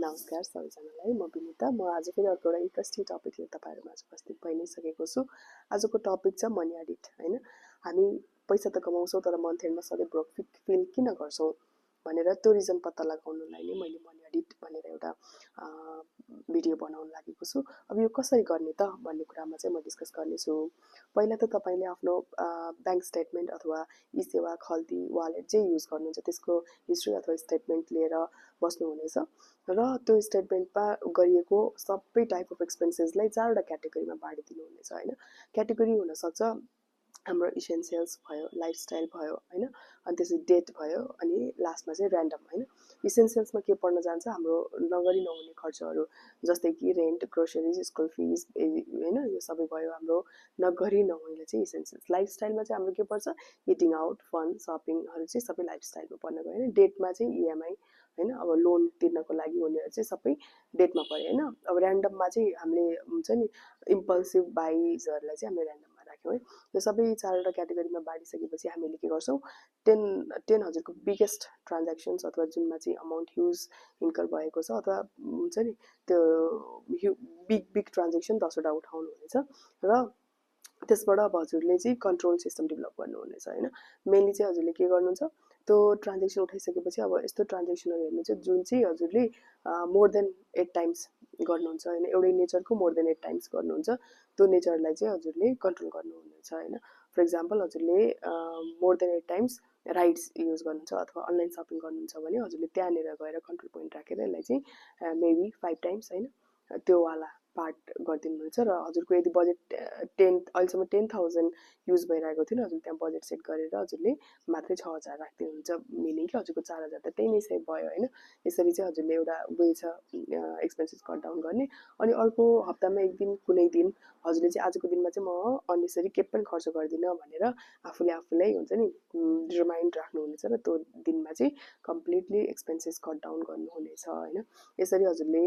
नमस्कार सबैजनालाई, म विनिता। म आज फेरि अर्को एउटा इन्ट्रेस्टिङ टपिक लिएर तपाईँहरूमा उपस्थित भइ नै सकेको छु। आजको टपिक छ मनी एडिट हैन। हामी पैसा त कमाउँछौँ तर मन्थ एन्डमा सधैँ ब्रोक फिल किन गर्छौँ भनेर त्यो रिजन पत्ता लगाउनलाई नै मैले मनी एडिट भनेर एउटा भिडियो बनाउन लागेको छु। अब यो कसरी गर्ने त भन्ने कुरामा चाहिँ म डिस्कस गर्नेछु। पहिला त तपाईले आफ्नो ब्याङ्क स्टेटमेन्ट अथवा ई-सेवा, खल्ती, वालेट जे युज गर्नुहुन्छ त्यसको हिस्ट्री अथवा स्टेटमेन्ट लिएर बस्नुहुनेछ र त्यो स्टेटमेन्टमा गरिएको सबै टाइप अफ एक्सपेन्सेसलाई 4वटा क्याटेगोरीमा बाँडिदिनु हुनेछ हैन। क्याटेगोरी हुन सक्छ हाम्रो इसेन्शियल्स भयो, लाइफस्टाइल भयो हैन, अनि त्यसपछि डेट भयो, अनि लास्टमा चाहिँ र्यान्डम हैन। इसेन्शियल्समा के पर्न जान्छ हाम्रो नगरी नहुने खर्चहरू जस्तै कि रेन्ट, ग्रोसरिज, स्कुल फिज हैन, यो सबै भयो हाम्रो नगरी नहुने चाहिँ इसेन्शियल्स। लाइफस्टाइलमा चाहिँ हाम्रो के पर्छ इटिङ आउट, फन, सपिङहरू चाहिँ सबै लाइफस्टाइलमा पर्न गयो हैन। डेटमा चाहिँ इएमआई हैन, अब लोन तिर्नको लागि हुनेहरू चाहिँ सबै डेटमा पर्यो हैन। अब र्यान्डममा चाहिँ हामीले हुन्छ नि इम्पल्सिभ बाइजहरूलाई चाहिँ हामीले र्यान्डममा राख्यौँ है। यो सबै 4वटा क्याटेगोरीमा बाँडिसकेपछि हामीले के गर्छौँ 10,000को बिगेस्ट ट्रान्ज्याक्सन्स अथवा जुनमा चाहिँ अमाउन्ट ह्युज इन्कर भएको छ अथवा हुन्छ नि त्यो बिग ट्रान्ज्याक्सन 10वटा उठाउनु हुनेछ र त्यसबाट अब हजुरले चाहिँ कन्ट्रोल सिस्टम डेभलप गर्नुहुनेछ हैन। मेनली चाहिँ हजुरले के गर्नुहुन्छ त्यो ट्रान्ज्याक्सन उठाइसकेपछि अब यस्तो ट्रान्ज्याक्सनहरू हेर्नु चाहिँ जुन चाहिँ हजुरले मोर देन 8 टाइम्स गर्नुहुन्छ हैन। एउटै नेचरको मोर देन 8 टाइम्स गर्नुहुन्छ, त्यो नेचरलाई चाहिँ हजुरले कन्ट्रोल गर्नुहुनेछ हैन। फर एक्जाम्पल हजुरले more than 8 times rides use गर्नुहुन्छ अथवा अनलाइन सपिङ गर्नुहुन्छ भने हजुरले त्यहाँनिर गएर कन्ट्रोल पोइन्ट राखेर यसलाई चाहिँ मेबी 5 टाइम्स हैन त्यो वाला पार्ट गरिदिनुहुन्छ र हजुरको यदि बजेट अहिलेसम्म 10,000 युज भइरहेको थियो हजुर त्यहाँ बजेट सेट गरेर हजुरले मात्रै 6,000 राखिदिनुहुन्छ, मिनिङ कि हजुरको 4,000 त त्यही नै सेभ भयो हैन। यसरी चाहिँ हजुरले एउटा वे छ एक्सपेन्सेस कट डाउन गर्ने। अनि अर्को हप्तामा एक दिन कुनै दिन हजुरले चाहिँ आजको दिनमा चाहिँ म अननेसरी केही पनि खर्च गर्दिनँ भनेर आफूलाई हुन्छ नि रिमाइन्ड राख्नुहुनेछ र त्यो दिनमा चाहिँ कम्प्लिटली एक्सपेन्सेस कट डाउन गर्नुहुनेछ हैन। यसरी हजुरले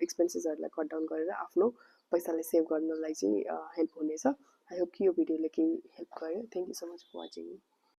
एक्सपेन्सेसहरूलाई कट डाउन गरेर आफ्नो पैसालाई सेभ गर्नलाई चाहिँ हेल्प हुनेछ। आई होप कि यो भिडियोले केही हेल्प गर्यो। Thank you so much for watching.